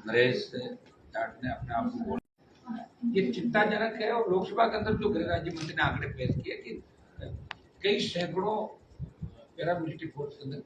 नरेश जाट ने अपने आप को बोला, ये चिंताजनक है। और लोकसभा के अंदर जो गृह राज्य मंत्री ने आंकड़े पेश किए कि कई सैकड़ों पैरामिलिट्री फोर्स के अंदर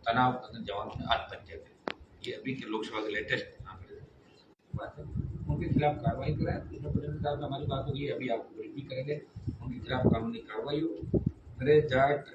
तनाव के अंदर जवानों ने आत्महत्या की। ये अभी के लोकसभा के लेटेस्ट आंकड़े बात है। उनके खिलाफ कार्रवाई कराएं। कृष्ण पटेल साहब हमारी बात होगी, अभी आपको ब्रीफ भी करेंगे। उनके खिलाफ कानूनी कार्रवाई हो। नरेश जाट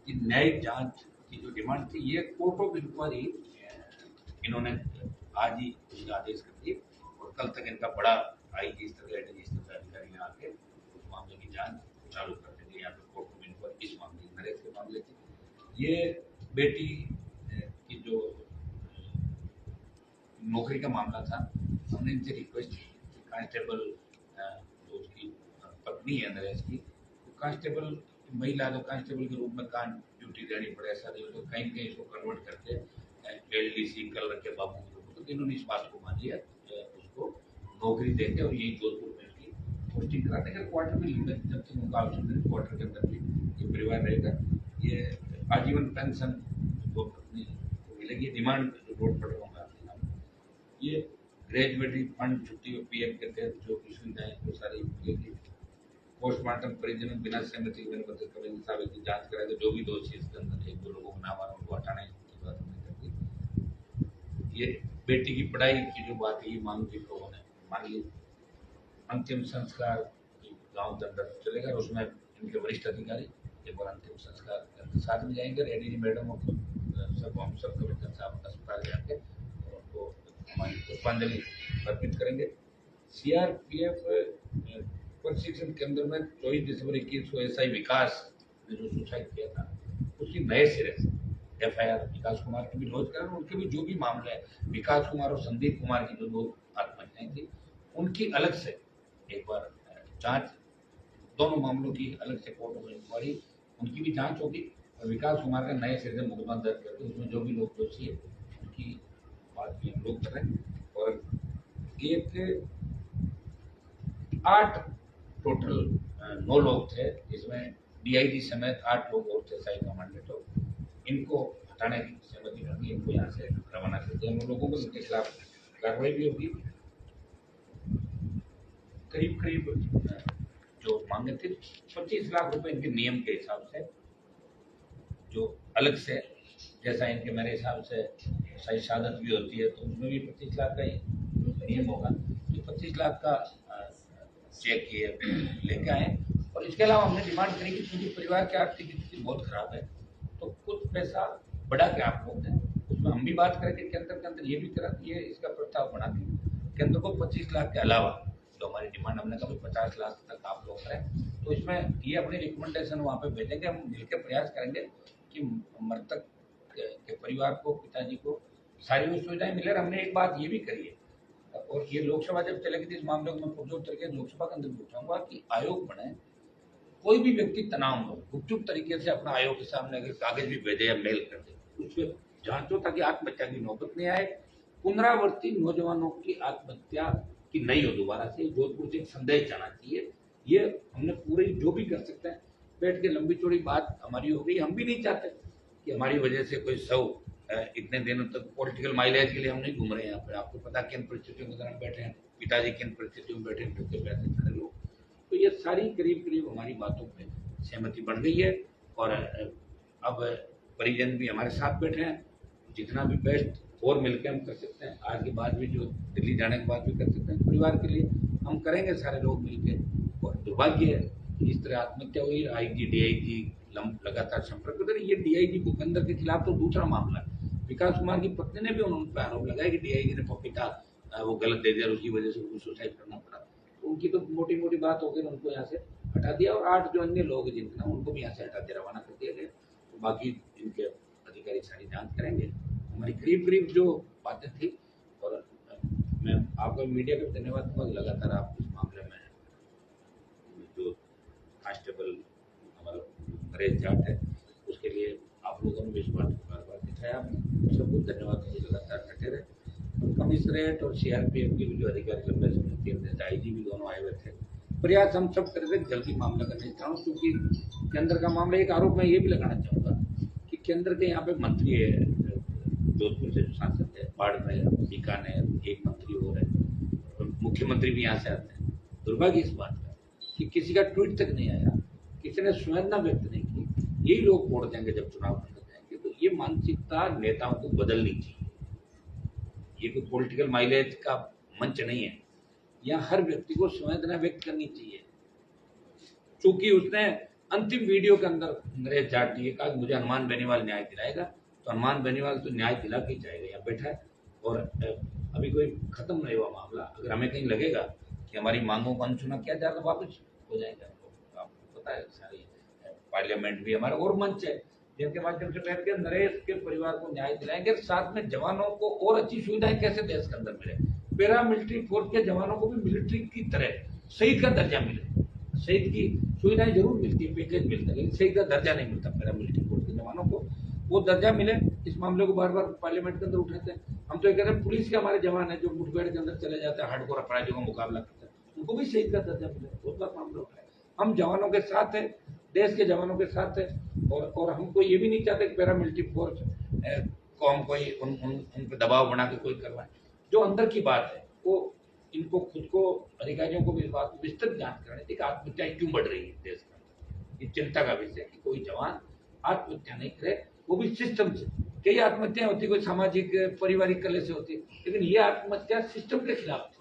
की न्यायिक जांच की जो डिमांड थी, ये कोर्ट ऑफ इंक्वायरी इन्होंने आज ही उसका आदेश कर दिए और कल तक इनका बड़ा आईजी स्तर का एडीजी स्तर का अधिकारी यहाँ आके उस मामले की जांच चालू कर देंगे। यहाँ पे कोर्ट ऑफ इंक्वायरी इस मामले नरेश के मामले की, ये बेटी की जो नौकरी का मामला था, हमने इनसे रिक्वेस्ट की कि कांस्टेबल जो उसकी पत्नी है नरेश की, तो कांस्टेबल महिला तो कांस्टेबल के रूप में कहाँ ड्यूटी देनी पड़े, ऐसा नहीं तो कहीं कहीं इसको कन्वर्ट करके LDC कल रखे बाबू के रूप में। तो इन्होंने इस बात को मान लिया, उसको नौकरी देते और यही जोधपुर में उसकी पोस्टिंग करा देंगे। क्वार्टर में लिखने जब तक उनका आवश्यक क्वार्टर के अंदर भी ये परिवार रहेगा। ये आजीवन पेंशन वो पत्नी को मिलेगी। डिमांड रोड पर होगा। ये ग्रेजुएटी फंड छुट्टी और PF के तहत जो भी सुविधाएं वो सारी मिलेगी। पोस्टमार्टम परिजनों बिना सहमति के मैंने कमिश्नर साहब की जांच कराएगा। जो भी दोषी इसके अंदर एक दो लोगों को नाम आ रहा उनको हटाने की बात हमने कर दी। ये बेटी की पढ़ाई की जो बात है, ये मांग भी लोगों ने मान ली। अंतिम संस्कार गाँव के अंदर चलेगा, उसमें इनके वरिष्ठ अधिकारी एक बार अंतिम संस्कार साथ में जाएंगे। एडीजी मैडम और सब हम सब कमिश्नर साहब अस्पताल जाएंगे और उनको हमारी पुष्पांजलि अर्पित करेंगे। CRPF प्रशिक्षण केंद्र में 24 दिसंबर 21 को SI विकास ने जो सुसाइड किया था, उसकी नए सिरे से FIR विकास कुमार की भी लॉन्च करें। उनके भी जो भी मामले हैं, विकास कुमार और संदीप कुमार की जो दो आत्महत्याएं थी, उनकी अलग से एक बार जांच, दोनों मामलों की अलग से कोर्ट ऑफ इंक्वायरी उनकी भी जांच होगी और विकास कुमार का नए सिरे से मुकदमा दर्ज करके उसमें जो भी लोग दोषी है उनकी बात भी हम लोग करें। और एक 8 टोटल 9 लोग थे, जिसमें DIG समेत 8 लोग और थे साइड कमांडेंट। तो इनको हटाने की सहमति होगी, इनको यहाँ से रवाना कर दिया। उन लोगों को इनके खिलाफ कार्रवाई भी होगी। करीब करीब जो मांगे थे 25 लाख रुपए इनके नियम के हिसाब से, जो अलग से जैसा इनके मेरे हिसाब से सही शहादत भी होती है तो उसमें भी 25 लाख का ही नियम होगा। तो 25 लाख का चेक ये लेके आए। और इसके अलावा हमने डिमांड करी कि क्योंकि परिवार की आर्थिक स्थिति बहुत खराब है तो कुछ पैसा बढ़ा के आप लोग दें। उसमें हम भी बात करें कि केंद्र के अंदर ये भी तरह ये इसका प्रस्ताव बना के केंद्र को 25 लाख के अलावा जो हमारी डिमांड, हमने कहा 50 लाख तक आप लोग करें। तो इसमें ये अपनी रिकमेंडेशन वहाँ पे भेजेंगे। हम मिलकर प्रयास करेंगे कि मृतक के परिवार को, पिताजी को सारी वो सुविधाएं मिले। हमने एक बात ये भी करी है और ये लोकसभा जब चलेगी तो इस मामले को मैं पुरजोर तरीके लोकसभा के अंदर पूछूंगा कि आयोग बने। कोई भी व्यक्ति तनाव में गुपचुप तरीके से अपना आयोग के सामने अगर कागज भी भेजे या मेल कर दे, उसको जांचो ताकि आत्महत्या की नौबत नहीं आए। पुनरावृत्ति नौजवानों की आत्महत्या की नहीं हो दोबारा से, जोधपुर से एक संदेश जाना चाहिए। ये हमने पूरी जो भी कर सकते हैं बैठ के लंबी चौड़ी बात हमारी हो गई। हम भी नहीं चाहते कि हमारी वजह से कोई इतने दिनों तक पॉलिटिकल माइलेज के लिए हम नहीं घूम रहे हैं यहाँ पे। आपको पता किन परिस्थितियों के दौरान बैठे हैं, पिताजी किन परिस्थितियों में बैठे हैं, पैसे खड़े लोग। तो ये सारी करीब करीब हमारी बातों पे सहमति बन गई है और अब परिजन भी हमारे साथ बैठे हैं। जितना भी बेस्ट और मिलकर हम कर सकते हैं, आज के बाद भी जो दिल्ली जाने के बाद भी कर सकते हैं परिवार के लिए हम करेंगे सारे लोग मिलकर। और दुर्भाग्य है कि इस तरह आत्महत्या हुई। IG DIG लगातार संपर्क कर रही है। ये DIG भूपेंद्र के खिलाफ तो दूसरा मामला है। विकास कुमार की पत्नी ने भी उन्होंने आरोप लगाया कि DIG ने पपीता वो गलत दे दिया और उसकी वजह से उनको सुसाइड करना पड़ा। उनकी तो मोटी मोटी बात हो गई, उनको यहाँ से हटा दिया और 8 जो अन्य लोग जिनका उनको भी यहाँ से हटा दिया, रवाना कर दिया गया। तो बाकी इनके अधिकारी सारी जांच करेंगे। हमारी करीब करीब जो बातें थी और मैं आपका मीडिया का धन्यवाद दूंगा। लगातार आप इस मामले में जो कांस्टेबल हमारा नरेश जाट है उसके लिए आप लोगों ने भी इस बात को बार बार दिखाया। सबको धन्यवाद मुझे लगातार डटे रहे। कमिश्नरेट और CRPF के भी जो अधिकारी लंबे समय केंद्र IG भी दोनों आए हुए थे। प्रयास हम सब कर रहे थे जल्दी मामला का निपटान, क्योंकि केंद्र का मामला। एक आरोप मैं ये भी लगाना चाहूँगा कि केंद्र के यहाँ पे मंत्री है, जोधपुर से जो सांसद है, बाड़मेर, बीकानेर, एक मंत्री और है, और मुख्यमंत्री भी यहाँ से आते हैं। दुर्भाग्य इस बात का कि किसी का ट्वीट तक नहीं आया, किसी ने संवेदना व्यक्त नहीं की। यही लोग वोट देंगे जब चुनाव कर जाएंगे। तो ये मानसिकता नेताओं को बदलनी चाहिए। ये कोई पॉलिटिकल माइलेज का मंच नहीं है। यहाँ हर व्यक्ति को संवेदना व्यक्त करनी चाहिए। चूंकि उसने अंतिम वीडियो के अंदर नरेश जाट जी कहा कि मुझे हनुमान बेनीवाल न्याय दिलाएगा, तो हनुमान बेनीवाल तो न्याय दिला के ही जाएगा, यहाँ बैठा है। और अभी कोई खत्म नहीं हुआ मामला। अगर हमें कहीं लगेगा कि हमारी मांगों को अनसुना किया जा रहा, वापस हो जाएगा। तो आपको पता है सारी पार्लियामेंट भी हमारा और मंच है जिनके माध्यम से बैठ के नरेश के परिवार को न्याय दिलाएंगे। साथ में जवानों को और अच्छी सुविधाएं कैसे देश के अंदर मिले, पैरा मिलिट्री फोर्स के जवानों को भी मिलिट्री की तरह शहीद का दर्जा मिले। शहीद की सुविधाएं जरूर मिलती है, पैकेज मिलता है, लेकिन शहीद का दर्जा नहीं मिलता पैरा मिलिट्री फोर्स के जवानों को। वो दर्जा मिले, इस मामले को बार बार पार्लियामेंट के अंदर उठाते हैं। हम तो ये कह रहे हैं पुलिस के हमारे जवान है जो मुठभेड़ के अंदर चले जाते हैं, हार्डकोर अपराधियों का मुकाबला करते हैं, उनको भी शहीद का दर्जा मिले। बहुत बार मामला उठाए। हम जवानों के साथ है, देश के जवानों के साथ है। और हमको ये भी नहीं चाहते कि पैरा मिलिट्री फोर्स को हम कोई उन पे दबाव बना के कोई करवाए। जो अंदर की बात है वो इनको खुद को, अधिकारियों को भी इस बात को विस्तृत जांच करनी थी कि आत्महत्याएं क्यों बढ़ रही है देश के अंदर। ये चिंता का विषय है कि कोई जवान आत्महत्या नहीं करे, वो भी सिस्टम से। कई आत्महत्याएं होती, कोई सामाजिक पारिवारिक कलह से होती, लेकिन ये आत्महत्या सिस्टम के खिलाफ थी।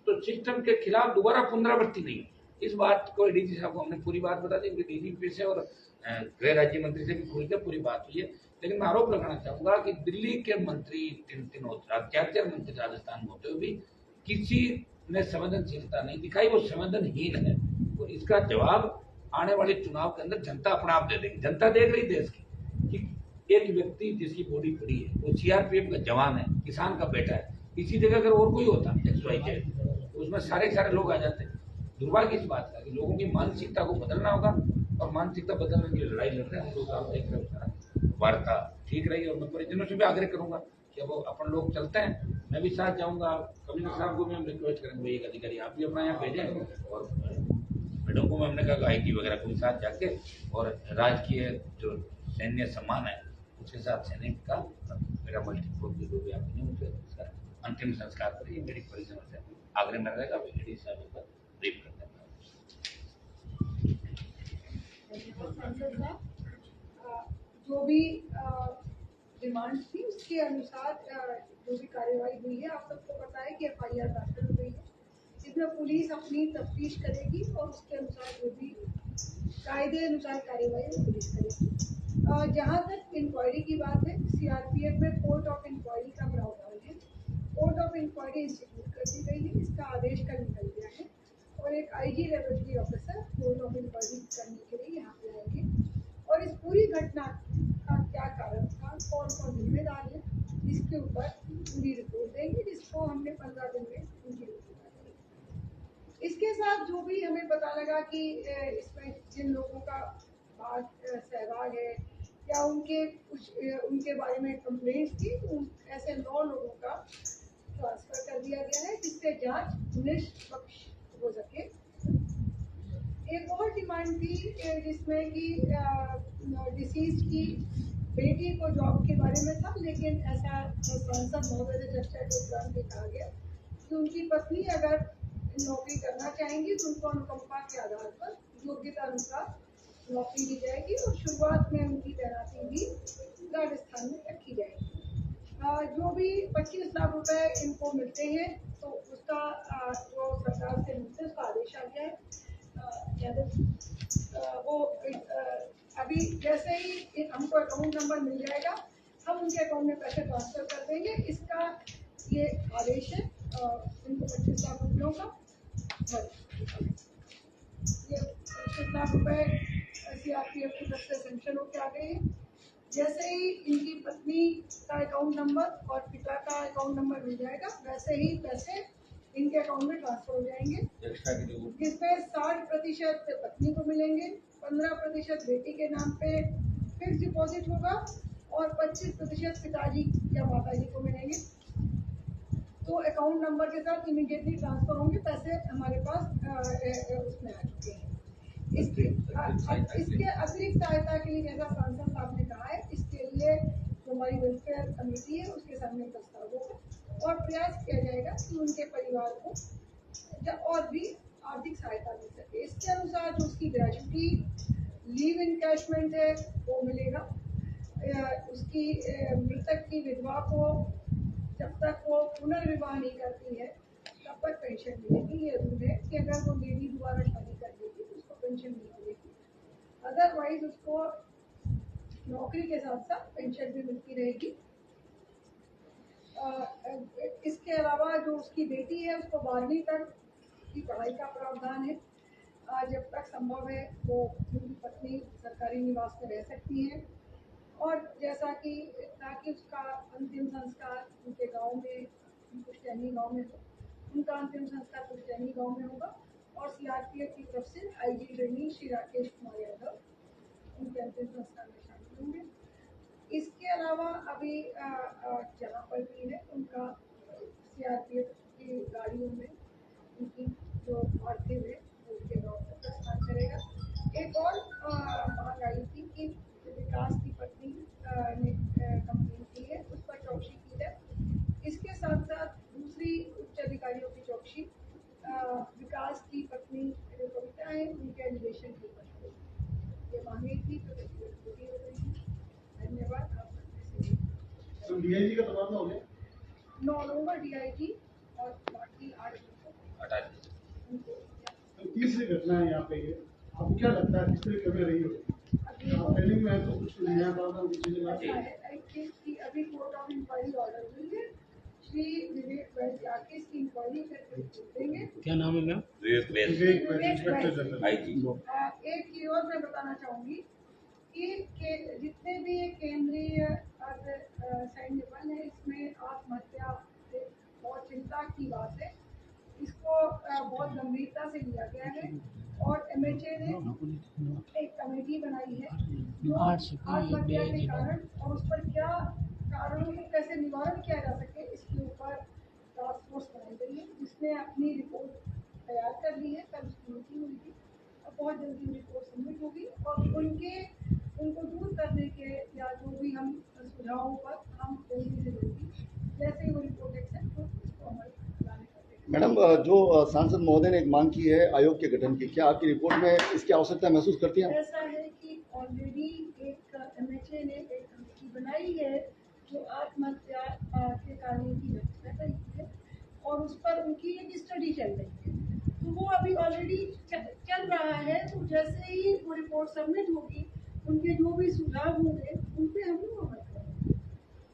तो सिस्टम के खिलाफ दोबारा पुनरावृत्ति नहीं। इस बात को डीजी साहब को हमने पूरी बात बता दी, डीजीपी से और गृह राज्य मंत्री से भी पूरी बात हुई है। लेकिन मैं आरोप लगाना चाहूंगा कि दिल्ली के मंत्री तीन होते, 4 मंत्री राजस्थान में होते हुए भी किसी ने संवेदनशीलता नहीं दिखाई। वो संवेदनहीन है और इसका जवाब आने वाले चुनाव के अंदर जनता अपना आप दे देगी। जनता देख रही देश की कि एक व्यक्ति जिसकी बॉडी पड़ी है, वो सीआरपीएफ का जवान है, किसान का बेटा है। इसी जगह अगर और कोई होता XYZ, उसमें सारे लोग आ जाते। दुर्भाग्य इस बात का कि लोगों की मानसिकता को बदलना होगा, और मानसिकता बदलने के लिए लड़ाई लड़ रहे हैं। लोग आप देख रहे हो, वार्ता ठीक रही। और मैं परिजनों से भी आग्रह करूंगा कि अब अपन लोग चलते हैं, मैं भी साथ जाऊंगा। कमिश्नर साहब को भी हम रिक्वेस्ट करेंगे, एक अधिकारी आप भी अपना यहाँ भेजें, और मैडम को हमने कहा IT वगैरह को भी साथ जाके, और राजकीय जो सैन्य सम्मान है उसके साथ सैनिक का मेरा मल्टीपोल जो भी आपने उनसे अंतिम संस्कार करिए। मेरी परिजनों से आग्रह न रहेगा, डीजी साहब पर ब्रीफ करते हैं। जो भी डिमांड थी उसके अनुसार जो भी कार्यवाही हुई है, आप सबको पता है कि FIR दाखिल हो गई है, जिसमें पुलिस अपनी तफ्तीश करेगी और उसके अनुसार जो भी कायदे अनुसार कार्यवाही वो पुलिस करेगी। जहाँ तक इंक्वायरी की बात है, CRPF में कोर्ट ऑफ इंक्वायरी का प्रावधान है। कोर्ट ऑफ इंक्वायरी इंस्टीट्यूट कर दी गई है, इसका आदेश कल निकल गया है, और एक IG लेवल की ऑफिसर कोर्ट ऑफ इंक्वायरी करने के लिए यहाँ पे आएंगे, और इस पूरी घटना का क्या कारण था, कौन कौन जिम्मेदार है, इसके ऊपर पूरी रिपोर्ट देंगे, जिसको हमने 15 दिन में उनकी रिपोर्ट देंगे। इसके साथ जो भी हमें पता लगा कि इसमें जिन लोगों का भाग सहभाग है या उनके बारे में कंप्लेंट्स थी, तो ऐसे 9 लोगों का ट्रांसफर कर दिया गया है, जिससे जांच निष्पक्ष हो सके। एक और डिमांड थी जिसमें कि डिसीज की बेटी को जॉब के बारे में था, लेकिन ऐसा सांसद महोदय से चर्चा के उपरांत कहा गया कि उनकी पत्नी अगर नौकरी करना चाहेंगी तो उनको अनुकंपा के आधार पर योग्यता अनुसार नौकरी दी जाएगी, और शुरुआत में उनकी तैनाती भी राजस्थान में रखी जाएगी। जो भी 25 लाख रुपए इनको मिलते हैं, तो उसका जो सरकार से मिलते हैं उसका आदेश आ गया है। वो अभी जैसे ही हमको अकाउंट नंबर मिल जाएगा, हम उनके अकाउंट में पैसे ट्रांसफर कर देंगे। इसका ये आदेश है इनको 25 लाख रुपयों का। ये 25 लाख रुपए CRPF की तरफ से सेंक्शन होकर आ गए हैं। जैसे ही इनकी पत्नी का अकाउंट नंबर और पिता का अकाउंट नंबर मिल जाएगा, वैसे ही पैसे इनके अकाउंट में ट्रांसफर हो जाएंगे, जिसमें 60% पत्नी को मिलेंगे, 15% बेटी के नाम पे फिक्स डिपॉजिट होगा, और 25% पिताजी या माताजी को मिलेंगे। तो अकाउंट नंबर के साथ इमीडिएटली ट्रांसफर होंगे, पैसे हमारे पास उसमें आ चुके हैं। इसके अतिरिक्त सहायता के लिए, जैसा सांसद साहब ने कहा है, इसके लिए जो हमारी वेलफेयर कमेटी है उसके सामने प्रस्ताव होगा और प्रयास किया जाएगा कि उनके परिवार को और भी आर्थिक सहायता मिल सके। इसके अनुसार जो उसकी ग्रेजुटी लीव इनकैशमेंट है वो मिलेगा। उसकी मृतक की विधवा को जब तक वो पुनर्विवाह नहीं करती है तब तक पेंशन मिलेगी। ये रूल है कि अगर वो लेडी दोबारा शादी कर लेगी तो उसको पेंशन नहीं मिलेगी, अदरवाइज उसको नौकरी के साथ साथ पेंशन भी मिलती रहेगी। इसके अलावा जो उसकी बेटी है उसको 12वीं तक की पढ़ाई का प्रावधान है। जब तक संभव है वो उनकी पत्नी सरकारी निवास में रह सकती है और जैसा कि ताकि उसका अंतिम संस्कार उनके गांव में पुश्तैनी गांव में हो, उनका अंतिम संस्कार पुश्तैनी गांव में होगा और सीआरपीएफ की तरफ से आईजी ट्रेनिंग श्री राकेश कुमार यादव उनके अंतिम संस्कार में शामिल होंगे। इसके अलावा अभी जहाँ पर भी है उनका सीआरपीएफ की गाड़ियों में उनकी जो पार्थिव है उनके गाँव में प्रस्थान करेगा। एक और मांग आई थी कि विकास की पत्नी ने कंप्लेन की है, उस पर चौकसी की जाए। इसके साथ साथ दूसरी उच्च अधिकारियों की चौकसी विकास की पत्नी जो कविता है उनके एलिगेशन के ऊपर ये मांगी थी तो पूरी हो गई। धन्यवाद। आप तो डीआईजी का तबादला हो गया? 9 नवंबर डीआईजी और बाकी 8 हटा दी। तो तीसरी घटना है यहाँ पे ये, आपको क्या लगता है किस तरह कमी रही हो? पहले भी मैं तो कुछ नया कि अभी कोर्ट ऑफ इंक्वायरी ऑर्डर हुई है। श्री विवेक वैद्य आके इसकी इंक्वायरी करके देंगे। क्या नाम है मैम? विवेक इंस्पेक्टर जनरल। आईजी। एक चीज और मैं बताना चाहूंगी कि जितने भी केंद्रीय सैन्य बल है इसमें आत्महत्या एक बहुत चिंता की बात है। इसको बहुत गंभीरता से लिया गया है और एमएचए ने एक कमेटी बनाई है जो आत्महत्या के कारण और उस पर क्या कारणों को कैसे निवारण किया जा सके इसके ऊपर टास्क फोर्स बनाई गई है जिसने अपनी रिपोर्ट तैयार कर ली है। कल उसकी मीटिंग हुई थी और बहुत जल्दी रिपोर्ट सबमिट होगी और उनको दूर करने के या जो भी हम सुझावों पर हम जल्दी से जल्दी जैसे ही वो रिपोर्ट एक्सेप्ट हो उसको अमल लाने का। मैडम, जो सांसद महोदय ने एक मांग की है आयोग के गठन की, क्या आपकी रिपोर्ट में इसकी आवश्यकता महसूस करती हैं? ऐसा है कि ऑलरेडी एक एमएचए ने एक कमेटी बनाई है जो आत्महत्या के कारणों की व्याख्या करी है और उस पर उनकी एक स्टडी चल रही है। तो वो अभी ऑलरेडी चल रहा है। तो जैसे ही वो रिपोर्ट सबमिट होगी उनके जो भी सुझाव होंगे उन पर हम लोग अमल करेंगे।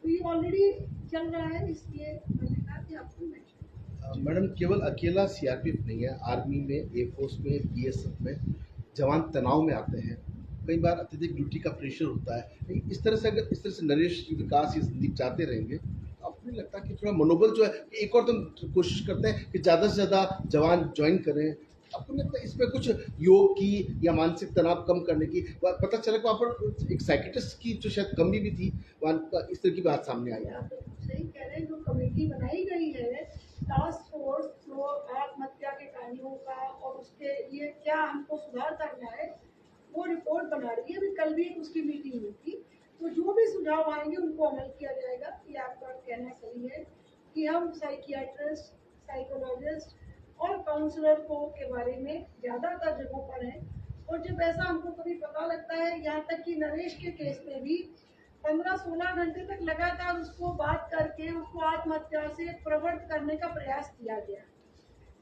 तो ये ऑलरेडी चल रहा है, इसलिए मैंने कहा कि आपको मेंशन। मैडम, केवल अकेला सीआरपीएफ नहीं है, आर्मी में, एयरफोर्स में, बीएसएफ में जवान तनाव में आते हैं। कई बार अत्यधिक ड्यूटी का प्रेशर होता है। इस तरह से नरेश विकास ये संदीप चाहते रहेंगे, आपको नहीं लगता कि थोड़ा मनोबल जो है एक और तुम कोशिश करते हैं कि ज़्यादा से ज़्यादा जवान ज्वाइन करें? आपको नहीं लगता इसमें कुछ योग की या मानसिक तनाव कम करने की? पता चला कि वहाँ पर एक साइकियाट्रिस्ट की जो शायद कमी भी थी, वहाँ इस तरह की बात सामने आई है। सही कह रहे हैं। जो कमेटी बनाई गई है टास्क फोर्स जो आत्महत्या के कारणों का और उसके लिए क्या हमको सुधार करना है वो रिपोर्ट बना रही है। अभी कल भी उसकी मीटिंग हुई थी। तो जो भी सुझाव आएंगे उनको अमल किया जाएगा। ये आपका कहना सही है कि हम साइकियाट्रिस्ट, साइकोलॉजिस्ट और काउंसलर को के बारे में ज़्यादातर जगहों पर हैं और जब ऐसा हमको कभी पता लगता है, यहाँ तक कि नरेश के केस में भी 15-16 घंटे तक लगातार उसको बात करके उसको आत्महत्या से प्रवृत्त करने का प्रयास किया गया।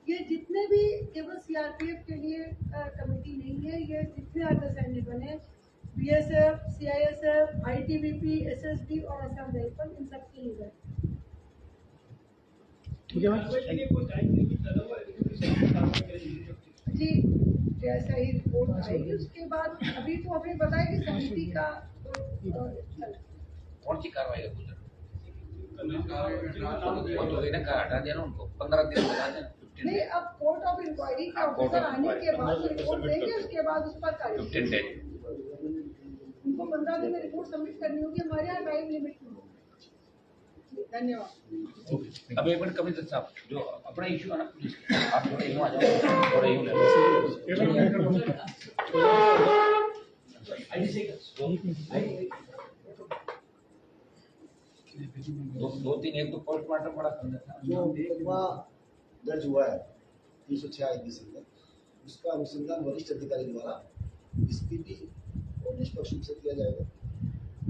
ये जितने भी केवल सीआरपीएफ के लिए कमेटी नहीं है, ये जितने अर्धसैनिक बने बीएसएफ, सीआईएसएफ, आईटीबीपी, एसएसबी और असम राइफल, इन सब के लिए ठीक है जी। जैसा ही रिपोर्ट आएगी उसके बाद अभी तो हमें बताया कि समिति का कौन सी कार्रवाई का गुजर हटा देना उनको 15 दिन बता देना। नहीं, अब कोर्ट ऑफ इंक्वायरी का ऑफिसर आने के बाद रिपोर्ट देंगे, उसके बाद उस पर कार्रवाई। 15 डेज उनको 15 दिन में रिपोर्ट सबमिट करनी होगी। हमारे यहाँ टाइम लिमिट नहीं होगी। धन्यवाद। अब एक मिनट कमिश्नर साहब, जो अपना इशू है ना पुलिस, आप थोड़ा यूँ आ जाओ, थोड़ा यूँ ले। दो तीन, एक तो पोस्टमार्टम बड़ा करना था। जो मुकदमा दर्ज हुआ है 306 में, उसका अनुसंधान वरिष्ठ अधिकारी द्वारा स्पीडी और निष्पक्ष रूप से किया जाएगा।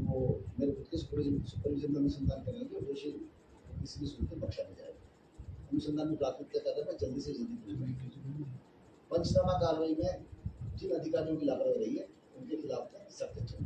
वो मेरे खुद के सुपरविजन में अनुसंधान करेंगे और दोषी किसी भी सूरत में बख्शा नहीं जाएगा। अनुसंधान में प्राथमिकता के आधार पर जल्दी से जल्दी पंचनामा कार्रवाई में जिन अधिकारियों की लापरवाही रही है उनके खिलाफ सख्त एक्शन